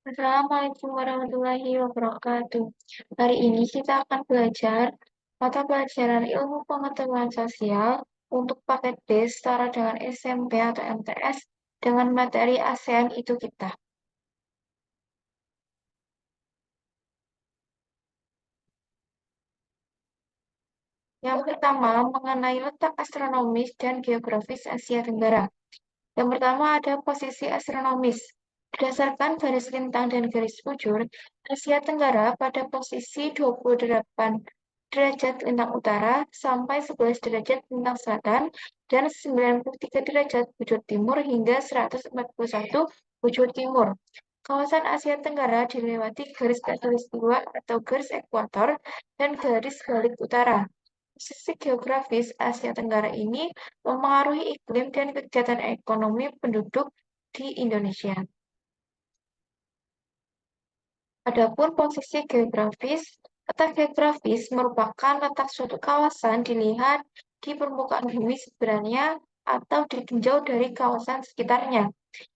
Assalamualaikum warahmatullahi wabarakatuh. Hari ini kita akan belajar mata pelajaran ilmu pengetahuan sosial untuk paket B setara dengan SMP atau MTS dengan materi ASEAN itu kita. Yang pertama, mengenai letak astronomis dan geografis Asia Tenggara. Yang pertama ada posisi astronomis. Berdasarkan garis lintang dan garis bujur, Asia Tenggara pada posisi 28 derajat lintang utara sampai 11 derajat lintang selatan dan 93 derajat bujur timur hingga 141 bujur timur. Kawasan Asia Tenggara dilewati garis khatulistiwa atau garis ekuator dan garis balik utara. Posisi geografis Asia Tenggara ini memengaruhi iklim dan kegiatan ekonomi penduduk di Indonesia. Adapun posisi geografis, letak geografis merupakan letak suatu kawasan dilihat di permukaan bumi sebenarnya atau ditinjau dari kawasan sekitarnya.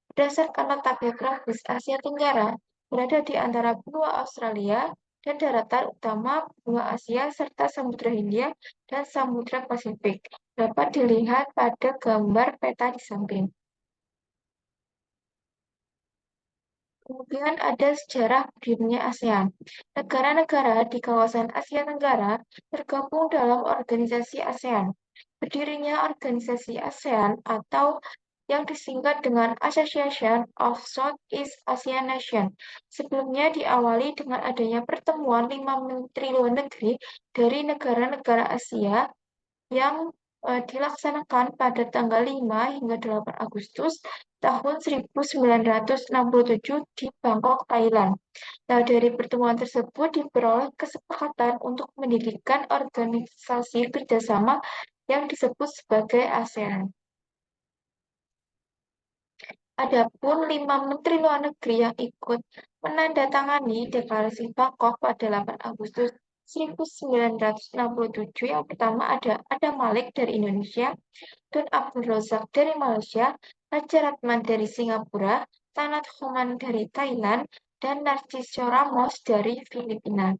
Berdasarkan letak geografis Asia Tenggara berada di antara benua Australia dan daratan utama benua Asia serta Samudra Hindia dan Samudra Pasifik. Dapat dilihat pada gambar peta di samping. Kemudian ada sejarah berdirinya ASEAN. Negara-negara di kawasan Asia Tenggara tergabung dalam organisasi ASEAN. Berdirinya organisasi ASEAN atau yang disingkat dengan Association of Southeast Asian Nations. Sebelumnya diawali dengan adanya pertemuan 5 menteri luar negeri dari negara-negara Asia yang dilaksanakan pada tanggal 5 hingga 8 Agustus tahun 1967 di Bangkok, Thailand. Nah, dari pertemuan tersebut diperoleh kesepakatan untuk mendirikan organisasi kerjasama yang disebut sebagai ASEAN. Adapun 5 menteri luar negeri yang ikut menandatangani deklarasi Bangkok pada 8 Agustus 1967 yang pertama ada Adam Malik dari Indonesia, Tun Abdul Razak dari Malaysia, Raja Ratman dari Singapura, Tanat Homan dari Thailand, dan Narcisso Ramos dari Filipina.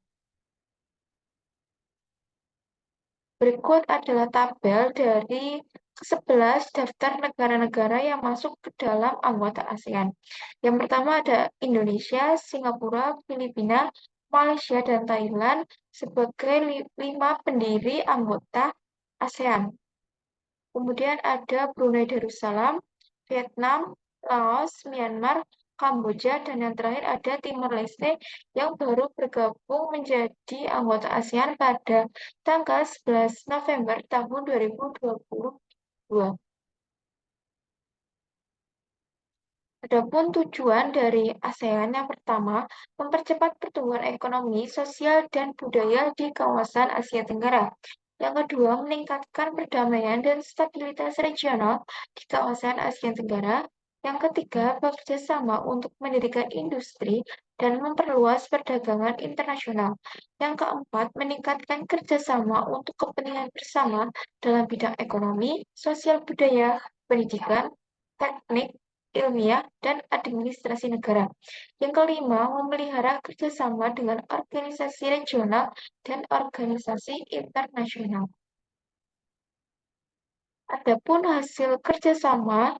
Berikut adalah tabel dari ke-11 daftar negara-negara yang masuk ke dalam anggota ASEAN. Yang pertama ada Indonesia, Singapura, Filipina, Malaysia, dan Thailand sebagai 5 pendiri anggota ASEAN. Kemudian ada Brunei Darussalam, Vietnam, Laos, Myanmar, Kamboja, dan yang terakhir ada Timor Leste yang baru bergabung menjadi anggota ASEAN pada tanggal 11 November tahun 2022. Adapun tujuan dari ASEAN yang pertama, mempercepat pertumbuhan ekonomi, sosial, dan budaya di kawasan Asia Tenggara. Yang kedua, meningkatkan perdamaian dan stabilitas regional di kawasan Asia Tenggara. Yang ketiga, bekerja sama untuk mendirikan industri dan memperluas perdagangan internasional. Yang keempat, meningkatkan kerjasama untuk kepentingan bersama dalam bidang ekonomi, sosial budaya, pendidikan, teknik, ilmiah, dan administrasi negara. Yang kelima, memelihara kerjasama dengan organisasi regional dan organisasi internasional. Adapun hasil kerjasama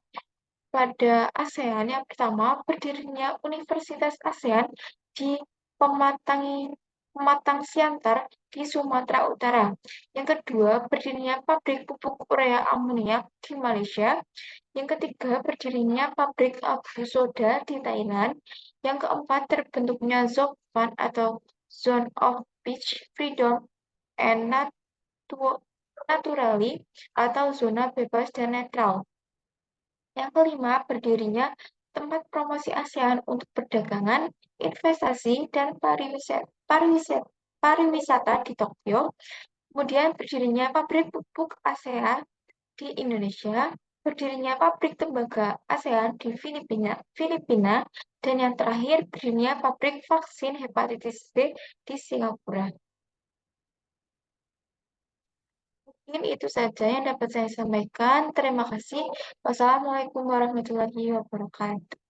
pada ASEAN yang pertama, berdirinya Universitas ASEAN di Pematang Siantar di Sumatera Utara. Yang kedua, berdirinya pabrik pupuk urea amoniak di Malaysia. Yang ketiga, berdirinya pabrik abu soda di Thailand. Yang keempat, terbentuknya ZOPFAN atau Zone of Peace, Freedom and Naturally atau zona bebas dan netral. Yang kelima, berdirinya tempat promosi ASEAN untuk perdagangan, investasi, dan pariwisata di Tokyo. Kemudian berdirinya pabrik pupuk ASEAN di Indonesia, berdirinya pabrik tembaga ASEAN di Filipina, dan yang terakhir berdirinya pabrik vaksin hepatitis B di Singapura. Mungkin itu saja yang dapat saya sampaikan. Terima kasih. Wassalamualaikum warahmatullahi wabarakatuh.